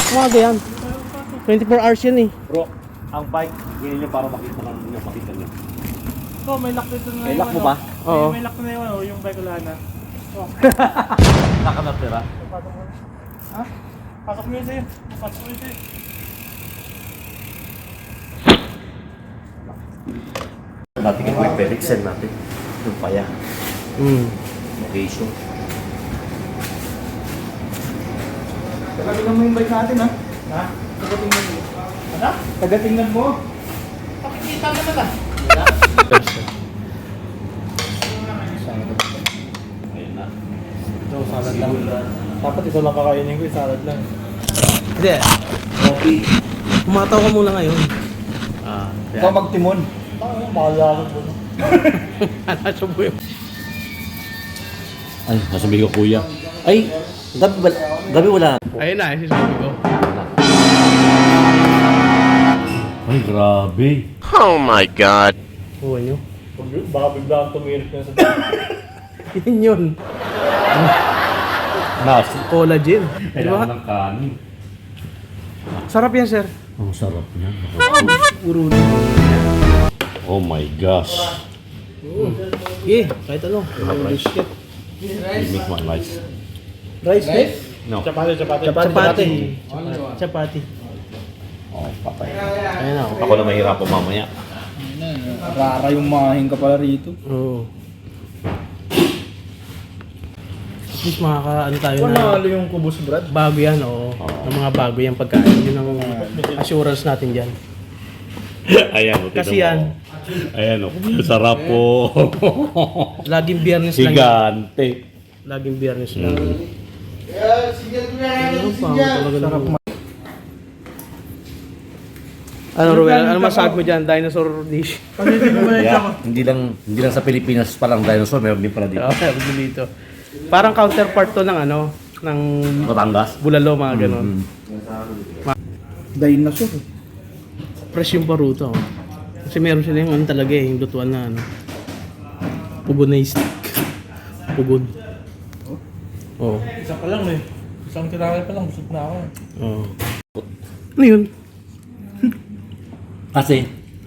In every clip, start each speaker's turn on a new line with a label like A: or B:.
A: Umaga yan. 24 hours yan eh.
B: Bro, ang bike, ganyan nyo para makita lang nyo, makita nyo.
C: Oh, may lock dito na.
B: May lock mo ba?
A: Oo.
C: May lock na yun, yung bike wala na. Oh.
B: Nakanatira.
C: Pasok mo. Ha? Pasok mo yun sa'yo. Pasok mo yun sa'yo.
B: Natin yung quick Felix, send natin. Yung paya. Location.
C: Tagatingnan mo yung bike natin, ha? Ha? Tagatingnan mo. Ano? Tagatingnan mo. Pakikita naman, ha?
B: Ayun na.
C: Ito, salad lang. Dapat ito lang kakainin ko, salad lang.
A: Hindi.
B: Coffee.
A: Kumataw ka muna ngayon.
C: Ikaw magtimon. Makalakot mo.
A: Nasa po yun.
B: Ay, nasabi ko kuya. Ay, gabi wala.
A: Ayun na, sinasabi ko.
B: Ay, grabe.
D: Oh my God.
A: Huwag nyo.
C: Baka biglang tumirik na sa
A: Yun yun.
B: Nasi.
A: Collagen. Di
B: Kailangan
A: ba?
B: ng kanin.
A: Sarap yan, sir.
B: Ang sarap niya.
A: Puro na.
B: Oh my gosh.
A: Kahit ano. Biscuit.
B: You make my rice.
A: Rice cake?
B: No.
C: Chapati.
A: Chapati.
B: Oh, patay.
A: Ayun na.
B: Ako na mahirap po mamaya.
C: Rara yung mahing ka pala rito.
A: Oo. At least makaka-ano tayo na.
C: Panalo yung kubos, Brad.
A: Bago yan, oo. Ng mga bago yung pagkain. Yun ang assurance natin dyan.
B: Ayan, o.
A: Kasi yan,
B: Ayan, o. Sarap po.
A: laging biyernes lang. Yan.
B: Gigante.
A: Laging biyernes lang. Ano pa? Sarap ma- Ano, Ruel? Ano masabi mo dyan? Dinosaur dish?
B: Yeah, hindi lang sa Pilipinas palang dinosaur, meron din pala dito.
A: Oo, meron din dito. Parang counterpart to ng ano, ng
B: Batangas.
A: bulalo, mga ganon.
C: Dinosaur.
A: Fresh yung paruto. Kasi meron sila yung ano talaga eh, yung lutuan na ano. Pugon na steak. Pugon. Oo.
C: Isa pa lang eh. Isang kilala pa lang, busog na ako.
A: Oo. Ano yun?
B: Kasi,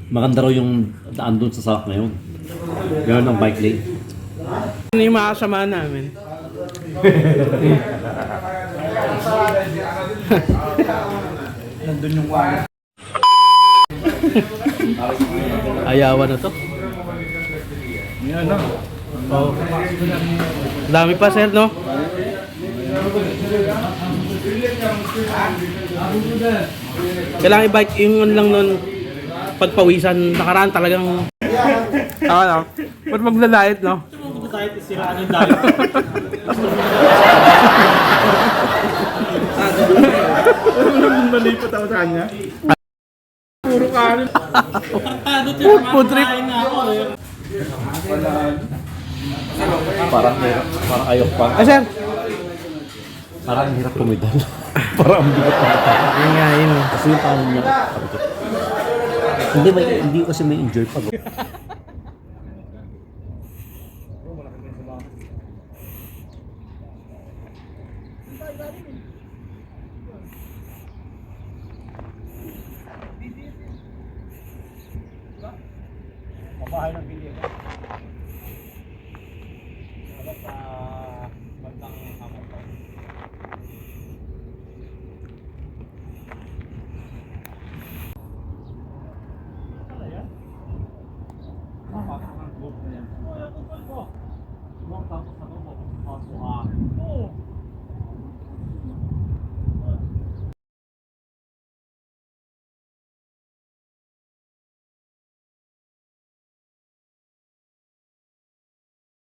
B: maganda raw yung daan doon sa South ngayon. Meron ng bike lane.
A: Ano yung makasama namin?
C: Nandun yung wala.
A: Ayawan na to.
C: Yan na.
A: Oo. Dami pa, sir, no? Kailangan i-bike yung ano lang nun. Pagpawisan, nakaraan talagang... Ano? Ba't maglalait, no?
C: Kahit isiraan yung dahil. Malipot ako sa kanya. Puro kanin.
A: Food trip.
B: Parang ayok pa.
A: Ah, sir.
B: Parang hirap tumidal. Parang ang bigat na.
A: Yun nga, yun.
B: Kasi yung paano niya. Hindi ko kasi may enjoy pag.
C: Mabahay ng bilya. Dapat sa bandang kamay pa. Ano yan? Mama, ang group na yan. Oo, yung tungkol ko. Ibang tapos na ito, pasok. Oo.